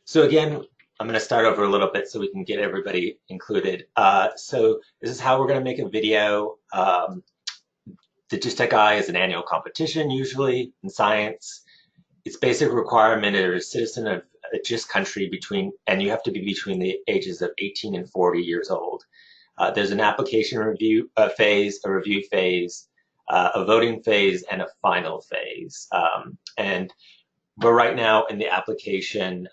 So again, I'm going to start over a little bit so we can get everybody included. So this is how we're going to make a video. The Digitech Eye is an annual competition, usually in science. Its basic requirement is a citizen of a GIST country and you have to be between the ages of 18 and 40 years old. There's an application review phase, a review phase, a voting phase, and a final phase. And we're right now in the application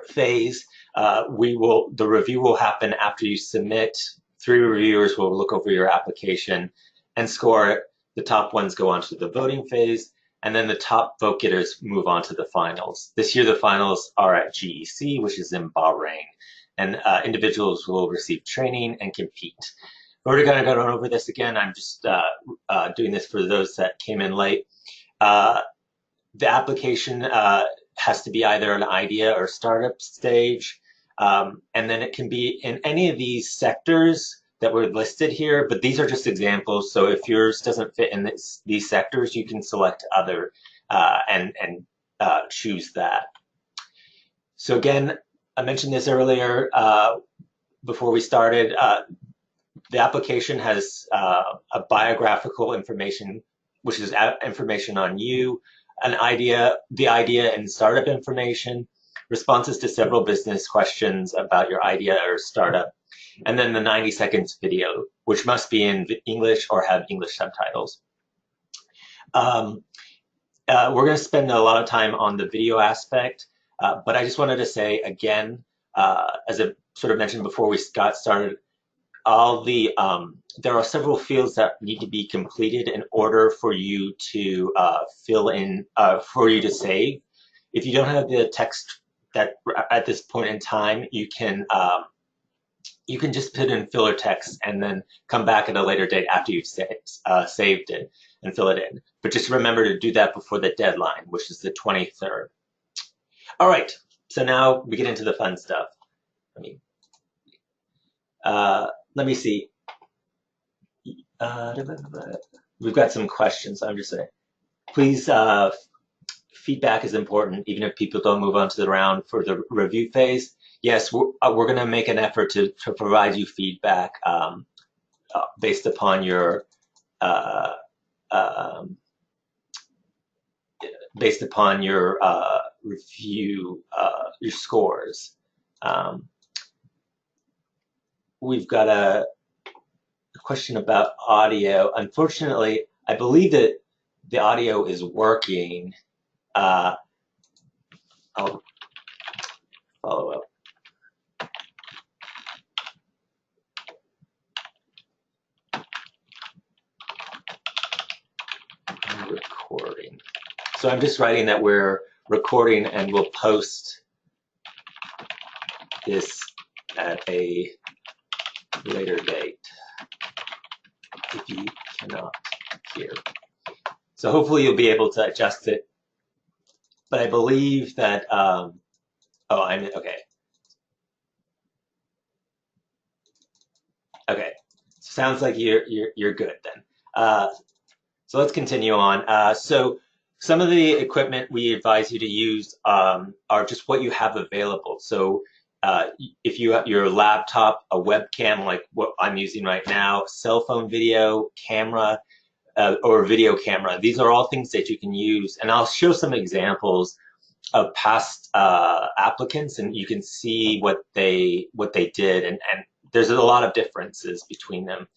phase. The review will happen after you submit. 3 reviewers will look over your application and score it. The top ones go on to the voting phase, and then the top vote getters move on to the finals. This year, the finals are at GEC, which is in Bahrain, and individuals will receive training and compete. We're already going to go over this again. I'm just doing this for those that came in late. The application has to be either an idea or startup stage, and then it can be in any of these sectors that were listed here, but these are just examples. So if yours doesn't fit in these sectors, you can select other and choose that. So again, I mentioned this earlier before we started. The application has a biographical information, which is information on you, the idea and startup information, responses to several business questions about your idea or startup, and then the 90 seconds video, which must be in English or have English subtitles. We're going to spend a lot of time on the video aspect, but I just wanted to say again, as I sort of mentioned before we got started, there are several fields that need to be completed in order for you to fill in, for you to save. If you don't have the text that at this point in time, you can just put in filler text and then come back at a later date after you've saved it and fill it in. But just remember to do that before the deadline, which is the 23rd. All right, so now we get into the fun stuff. Let me see. We've got some questions. I'm just saying, please, feedback is important, even if people don't move on to the round for the review phase. Yes, we're going to make an effort to provide you feedback based upon your review, your scores. We've got a question about audio. Unfortunately, I believe that the audio is working. I'll follow up. I'm recording. So I'm just writing that we're recording and we'll post this at a later date if you cannot hear. So hopefully you'll be able to adjust it. But I believe that, okay. Okay, sounds like you're good then. So let's continue on. So some of the equipment we advise you to use are just what you have available. So if you have your laptop, a webcam like what I'm using right now, cell phone video, camera, or video camera, these are all things that you can use. And I'll show some examples of past applicants, and you can see what they did, and there's a lot of differences between them.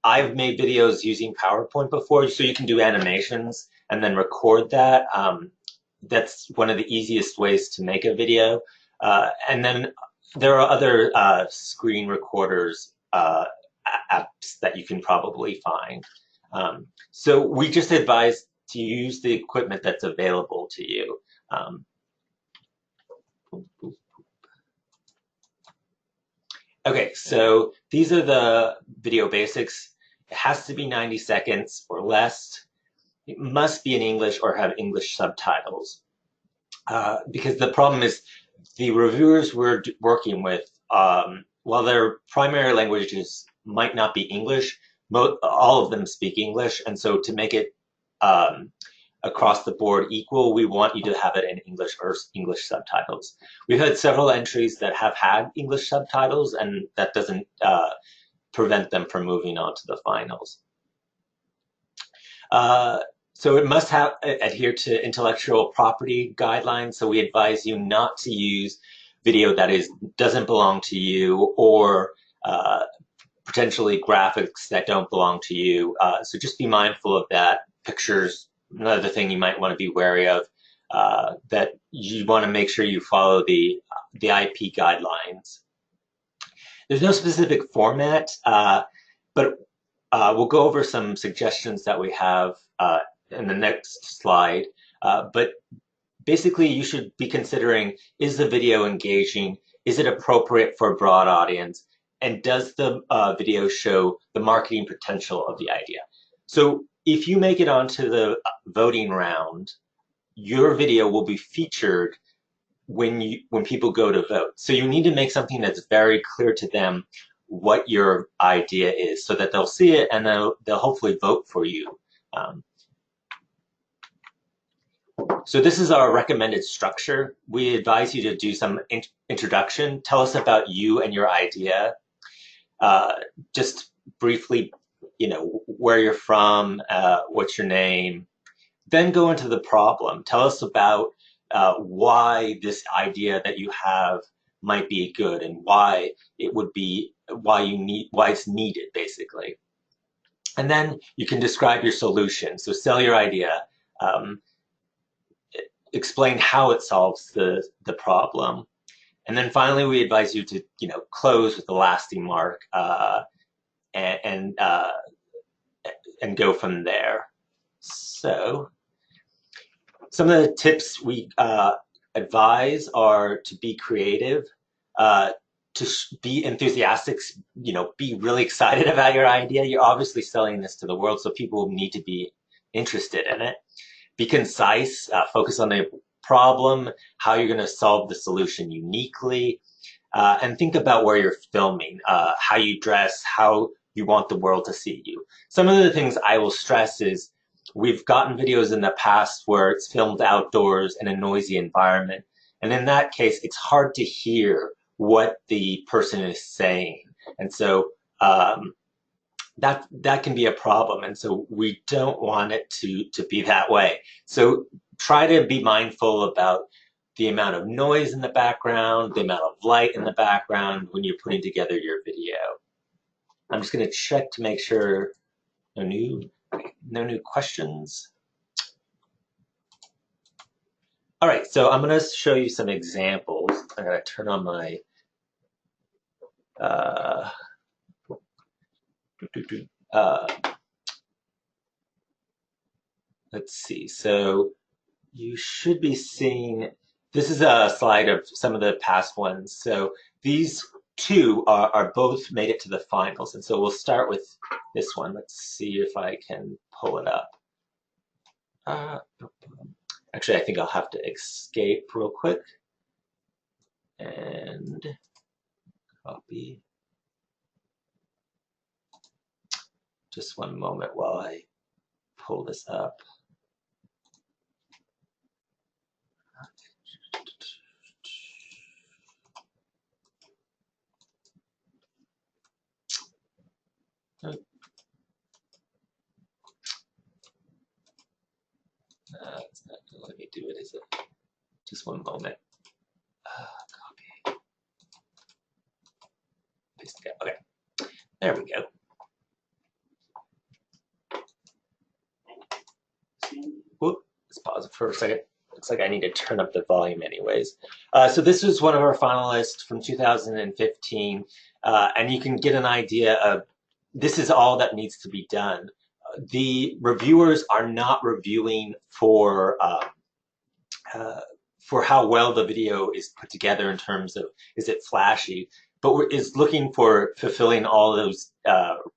I've made videos using PowerPoint before, so you can do animations and then record that. That's one of the easiest ways to make a video. And then there are other screen recorders apps that you can probably find. So we just advise to use the equipment that's available to you. Okay, so these are the video basics. It has to be 90 seconds or less. It must be in English or have English subtitles. Because the problem is the reviewers we're working with, while their primary languages might not be English, all of them speak English, and so to make it across the board equal, we want you to have it in English or English subtitles. We've had several entries that have had English subtitles, and that doesn't prevent them from moving on to the finals. So it must have adhere to intellectual property guidelines. So we advise you not to use video that doesn't belong to you, or potentially graphics that don't belong to you. So just be mindful of that. Pictures, another thing you might want to be wary of. That you want to make sure you follow the IP guidelines. There's no specific format, but we'll go over some suggestions that we have in the next slide. But basically, you should be considering, is the video engaging? Is it appropriate for a broad audience? And does the video show the marketing potential of the idea? So if you make it onto the voting round, your video will be featured when people go to vote. So you need to make something that's very clear to them what your idea is, so that they'll see it and they'll hopefully vote for you. So this is our recommended structure. We advise you to do some introduction. Tell us about you and your idea. Just briefly, where you're from, what's your name. Then go into the problem. Tell us about why this idea that you have might be good, and why it would be, why it's needed, basically. And then you can describe your solution. So sell your idea. Explain how it solves the problem. And then finally, we advise you to close with a lasting mark, and go from there. So some of the tips we advise are to be creative, to be enthusiastic, be really excited about your idea. You're obviously selling this to the world, so people need to be interested in it. Be concise, focus on the problem, how you're going to solve the solution uniquely, and think about where you're filming, how you dress, how you want the world to see you. Some of the things I will stress is, we've gotten videos in the past where it's filmed outdoors in a noisy environment. And in that case, it's hard to hear what the person is saying. And so that can be a problem. And so we don't want it to be that way. So try to be mindful about the amount of noise in the background, the amount of light in the background when you're putting together your video. I'm just going to check to make sure no new questions. All right, so I'm going to show you some examples. I'm going to turn on my let's see. So you should be seeing, this is a slide of some of the past ones. So these two are both made it to the finals. And so we'll start with this one. Let's see if I can pull it up. Actually, I think I'll have to escape real quick and copy. Just one moment while I pull this up. It's not going to let me do it, is it? Just one moment. Copy. Paste again. Okay. There we go. Whoop. Let's pause it for a second. Looks like I need to turn up the volume anyways. So this was one of our finalists from 2015. And you can get an idea of, this is all that needs to be done. The reviewers are not reviewing for how well the video is put together in terms of, is it flashy, but is looking for fulfilling all those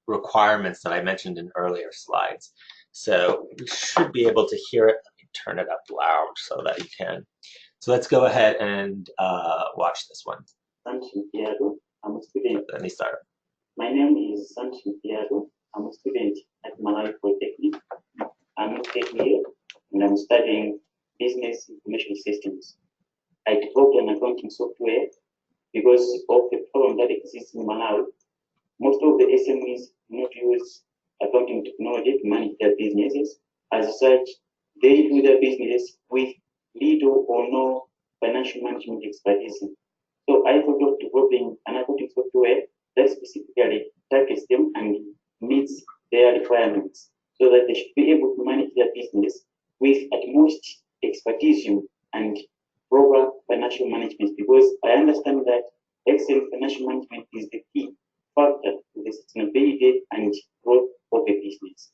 requirements that I mentioned in earlier slides. So we should be able to hear it. Let me turn it up loud so that you can. So let's go ahead and watch this one. Santiago, I'm a student. Let me start. My name is Santiago. I'm a student at Malawi Polytechnic. I'm a third year and I'm studying business information systems. I developed an accounting software because of the problem that exists in Malawi. Most of the SMEs do not use accounting technology to manage their businesses. As such, they do their business with little or no financial management expertise. So I thought of developing an accounting software that specifically targets them and meets their requirements so that they should be able to manage their business with at most expertise and proper financial management, because I understand that excellent financial management is the key factor to the sustainability and growth of the business.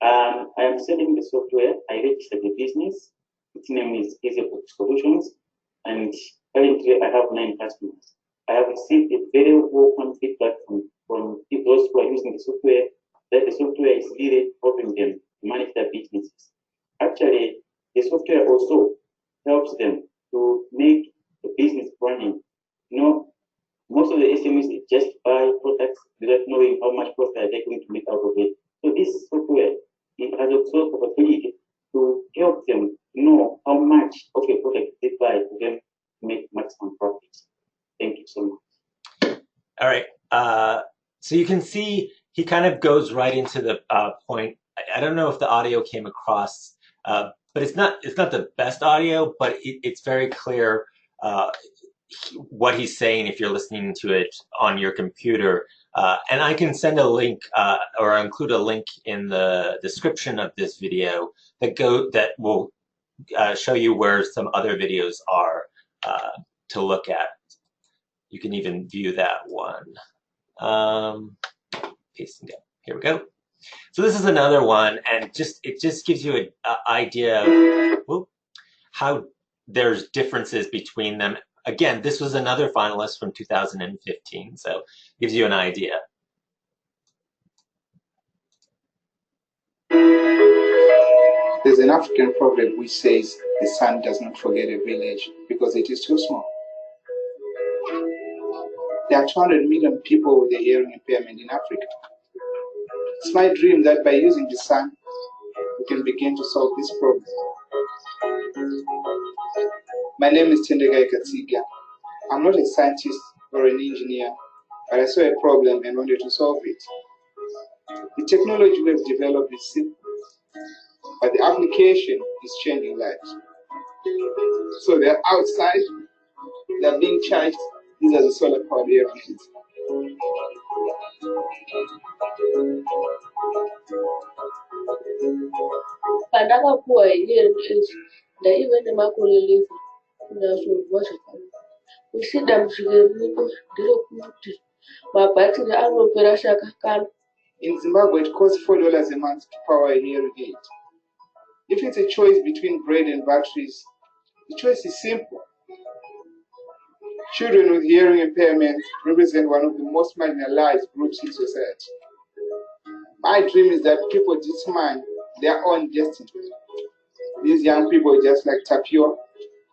I am selling the software. I registered the business. Its name is Easybook Solutions, and currently I have 9 customers. I have received a very welcome feedback from those who are using the software that the software is really helping them manage their businesses. Actually, the software also helps them to make the business running. Most of the SMEs just buy products without knowing how much profit they're going to make out of it. So this software, it has also the ability to help them know how much of a product they buy for them to make maximum profits. Thank you so much. All right. So you can see he kind of goes right into the point. I don't know if the audio came across, but it's not the best audio, but it's very clear what he's saying if you're listening to it on your computer. And I can send a link or include a link in the description of this video that will show you where some other videos are to look at. You can even view that one. Pasting down. Here we go. So this is another one, and it just gives you an idea of how there's differences between them. Again, this was another finalist from 2015, so gives you an idea. There's an African proverb which says the sun does not forget a village because it is too small. There are 200 million people with a hearing impairment in Africa. It's my dream that by using the sun, we can begin to solve this problem. My name is Tendegai Katsiga. I'm not a scientist or an engineer, but I saw a problem and wanted to solve it. The technology we have developed is simple, but the application is changing lives. So they're outside, they're being charged. These are the solar powered airplanes. Pandakapuwa ile da iwe da makolele na so washa usida mshigiriko ndilo kuti mabatiri anopera shakakana. In Zimbabwe, it costs $4 a month to power a hearing aid. If it's a choice between bread and batteries, the choice is simple. Children with hearing impairment represent one of the most marginalized groups in society. My dream is that people determine their own destiny. These young people, just like Tapio,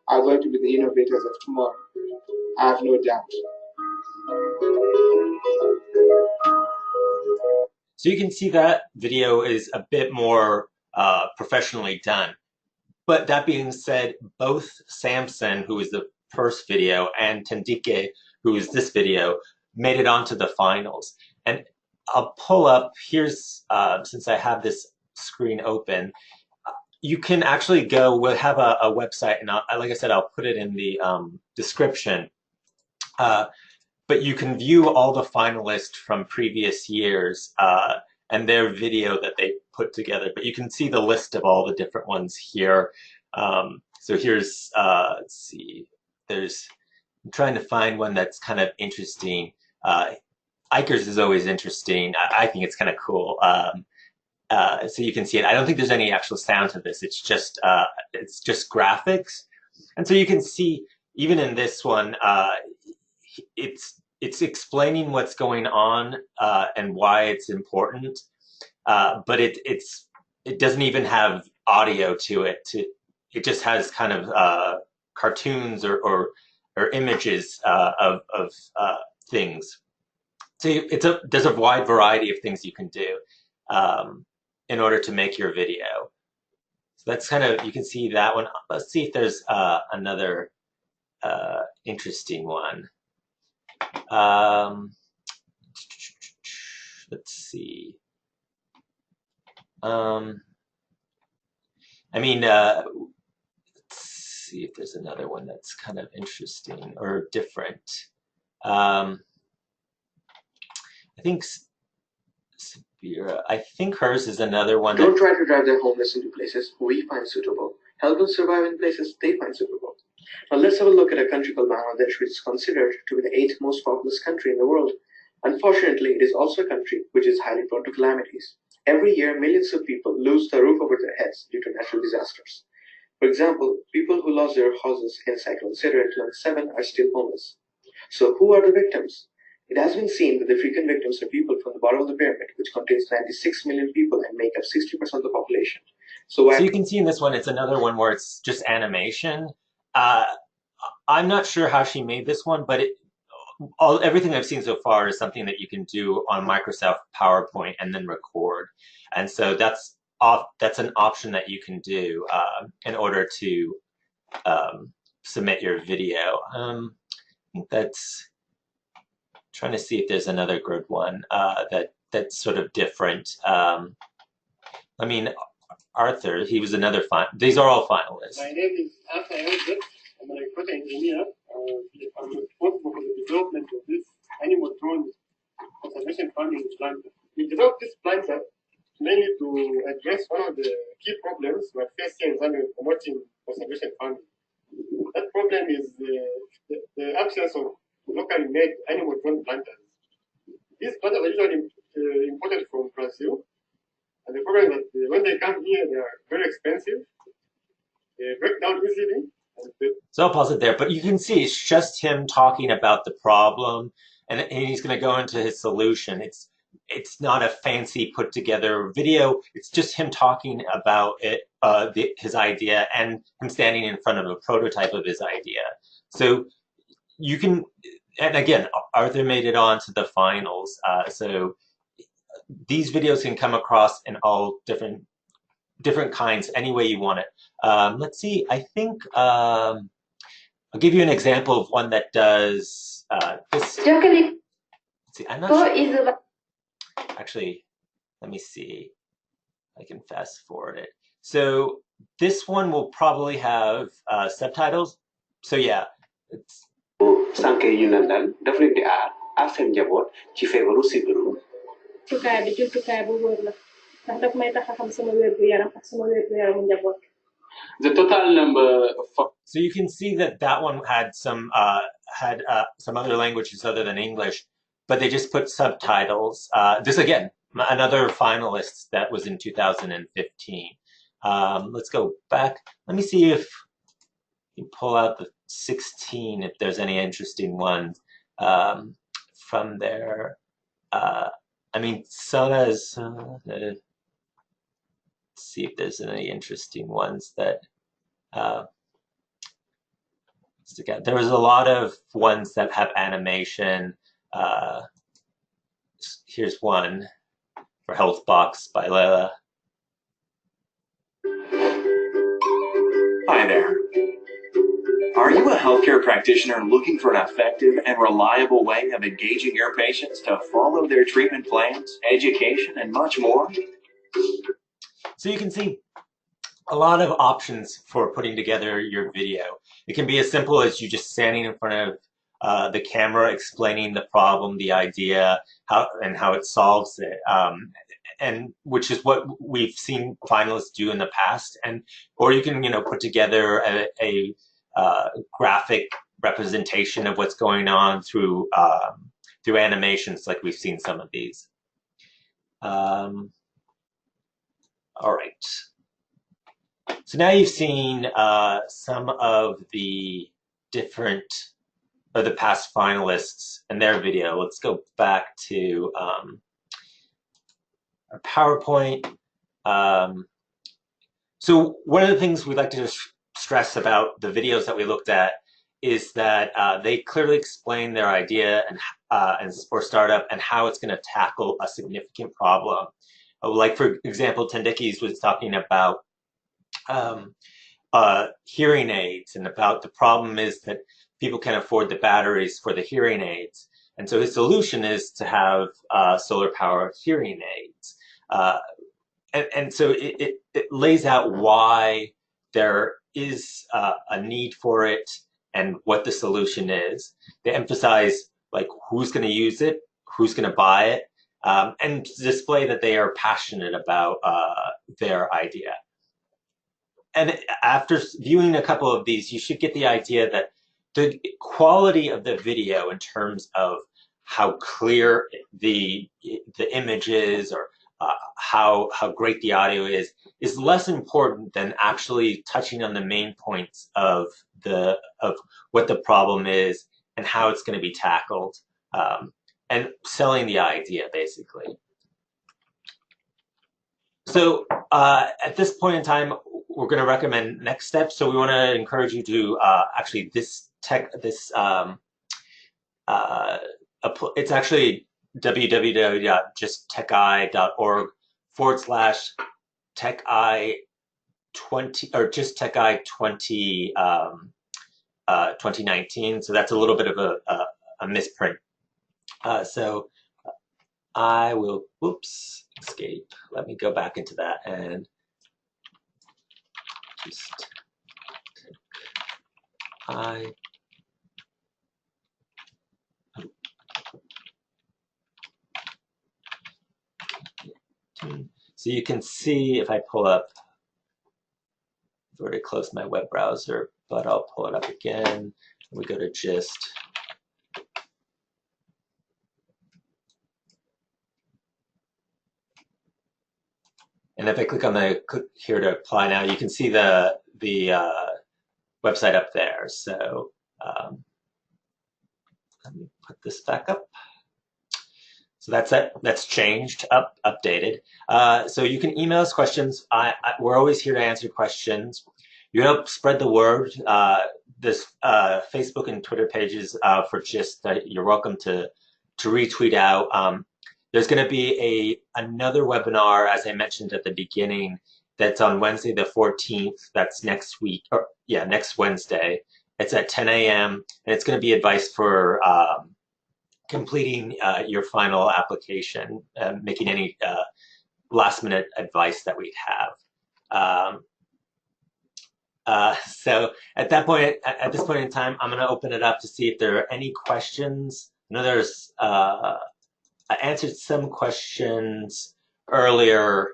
are going to be the innovators of tomorrow. I have no doubt. So you can see that video is a bit more professionally done. But that being said, both Samson, who is the first video, and Tendike, who is this video, made it onto the finals. And I'll pull up, here's, since I have this screen open, you can actually go, we'll have a website, and like I said, I'll put it in the description. But you can view all the finalists from previous years and their video that they put together. But you can see the list of all the different ones here. So here's, let's see, I'm trying to find one that's kind of interesting. Ikers is always interesting. I think it's kind of cool. So you can see it. I don't think there's any actual sound to this. It's just graphics. And so you can see, even in this one, it's explaining what's going on and why it's important, but it doesn't even have audio to it. It just has kind of cartoons or images of things. So there's a wide variety of things you can do in order to make your video. So that's kind of, you can see that one. Let's see if there's another interesting one. Let's see. I mean, let's see if there's another one that's kind of interesting or different. I think Sabira, I think hers is another one. Don't try to drive their homeless into places we find suitable. Help them survive in places they find suitable. Now let's have a look at a country called Bangladesh, which is considered to be the 8th most populous country in the world. Unfortunately, it is also a country which is highly prone to calamities. Every year, millions of people lose the roof over their heads due to natural disasters. For example, people who lost their houses in Cyclone Sidr in 2007 are still homeless. So who are the victims? It has been seen that the frequent victims are people from the bottom of the pyramid, which contains 96 million people and make up 60% of the population. So you can see in this one, it's another one where it's just animation. I'm not sure how she made this one, but everything I've seen so far is something that you can do on Microsoft PowerPoint and then record. And so that's an option that you can do in order to submit your video. I think that's trying to see if there's another good one that's sort of different. I mean, Arthur, he was another these are all finalists. My name is Arthur Elbert. I'm an agricultural engineer. I'm responsible for the development of this animal drone conservation farming planter. We developed this planter mainly to address one of the key problems we're facing when we're promoting conservation farming. That problem is the absence of locally made animal drone planters. These planters are usually imported from Brazil. And the problem is that when they come here, they are very expensive. They break down easily. So I'll pause it there, but you can see it's just him talking about the problem, and he's going to go into his solution. It's not a fancy put together video. It's just him talking about it, his idea, and him standing in front of a prototype of his idea. So you can, and again, Arthur made it on to the finals. So these videos can come across in all different kinds, any way you want it. Let's see, I think I'll give you an example of one that does this. Let's see, I'm not sure. Actually, let me see. I can fast forward it. So this one will probably have subtitles. So yeah, it's. Sànq yi ñu naan daf leen di aar seen njaboot ci feebaru sibiru. Jumtukaay bi jumtukaay bu wóor la ndax daf may tax a xam sama wér gu yaram ak sama wér gu yaramu njaboot. The total number of... So you can see that one had some other languages other than English, but they just put subtitles. This again, another finalist that was in 2015. Let's go back. Let me see if you pull out the 16, if there's any interesting ones from there. I mean, Sona's. Let's see if there's any interesting ones that stick out. There was a lot of ones that have animation. Here's one for Health Box by Layla. Hi there. Are you a healthcare practitioner looking for an effective and reliable way of engaging your patients to follow their treatment plans, education, and much more? So you can see a lot of options for putting together your video. It can be as simple as you just standing in front of the camera explaining the problem, the idea, how it solves it, and which is what we've seen finalists do in the past. Or you can put together a graphic representation of what's going on through animations, like we've seen some of these. All right. So now you've seen some of the the past finalists and their video. Let's go back to our PowerPoint. So one of the things we'd like to just stress about the videos that we looked at is that they clearly explain their idea or startup and how it's going to tackle a significant problem. Like, for example, Tendeki's was talking about hearing aids, and about the problem is that people can't afford the batteries for the hearing aids. And so his solution is to have solar powered hearing aids. And so it lays out why there is a need for it and what the solution is. They emphasize like who's going to use it, who's going to buy it, and display that they are passionate about their idea. And after viewing a couple of these, you should get the idea that the quality of the video in terms of how clear the image is, or how great the audio is less important than actually touching on the main points of what the problem is and how it's going to be tackled, and selling the idea basically. So at this point in time, we're going to recommend next steps. So we want to encourage you to actually it's actually www.justtecheye.org/techeye20 or just techeye 2019. So that's a little bit of a misprint. So I will, whoops, escape. Let me go back into that and just so you can see if I pull up, I've already closed my web browser, but I'll pull it up again. We go to GIST. And if I click on click here to apply now, you can see the website up there. So let me put this back up. So that's it. That's changed, updated. So you can email us questions. We're always here to answer questions. You help spread the word. This Facebook and Twitter pages for GIST, you're welcome to retweet out. There's going to be another webinar, as I mentioned at the beginning, that's on Wednesday the 14th. That's next week, or yeah, next Wednesday. It's at 10 a.m. and it's going to be advice for completing your final application, making any last-minute advice that we'd have. So at this point in time, I'm going to open it up to see if there are any questions. I know there's I answered some questions earlier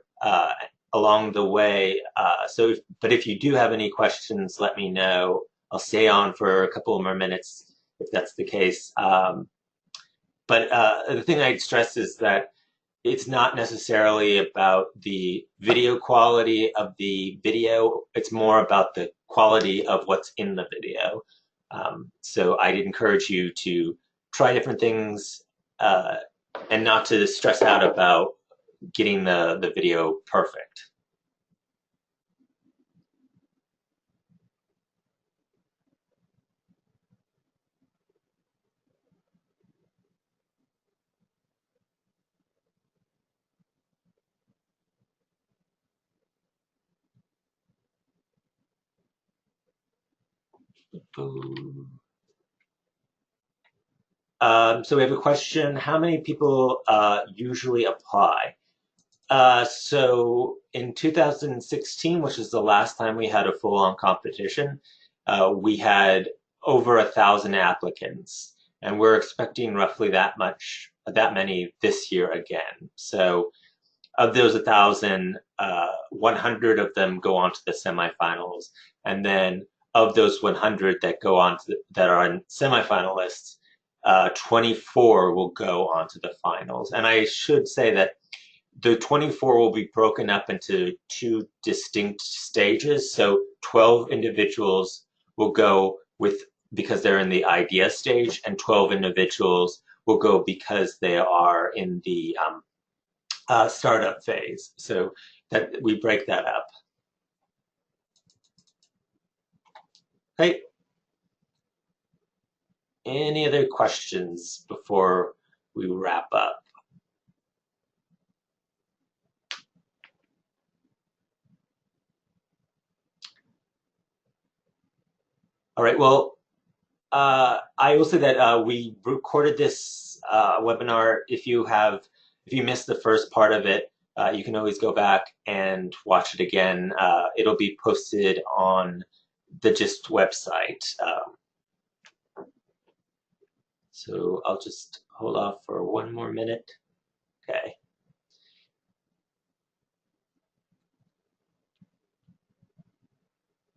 along the way. But if you do have any questions, let me know. I'll stay on for a couple more minutes if that's the case. But the thing I'd stress is that it's not necessarily about the video quality of the video. It's more about the quality of what's in the video. So I'd encourage you to try different things and not to stress out about getting the video perfect. So we have a question: how many people usually apply? So in 2016, which is the last time we had a full-on competition, we had over 1,000 applicants, and we're expecting roughly that many this year again. So of those 1,000, 100 of them go on to the semifinals, and then of those 100 that go on that are in semifinalists, 24 will go on to the finals. And I should say that the 24 will be broken up into two distinct stages. So 12 individuals will go because they're in the idea stage, and 12 individuals will go because they are in the startup phase. So that we break that up. Okay. Any other questions before we wrap up? All right, well, I will say that we recorded this webinar. If you missed the first part of it, you can always go back and watch it again. It'll be posted on the GIST website. So I'll just hold off for one more minute. Okay.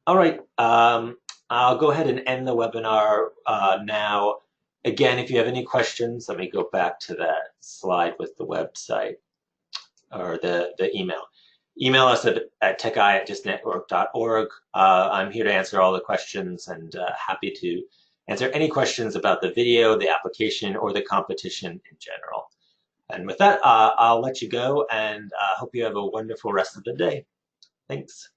All right. I'll go ahead and end the webinar now. Again, if you have any questions, let me go back to that slide with the website or the email. Email us at techeye@gistnetwork.org. I'm here to answer all the questions and happy to answer any questions about the video, the application, or the competition in general. And with that, I'll let you go and hope you have a wonderful rest of the day. Thanks.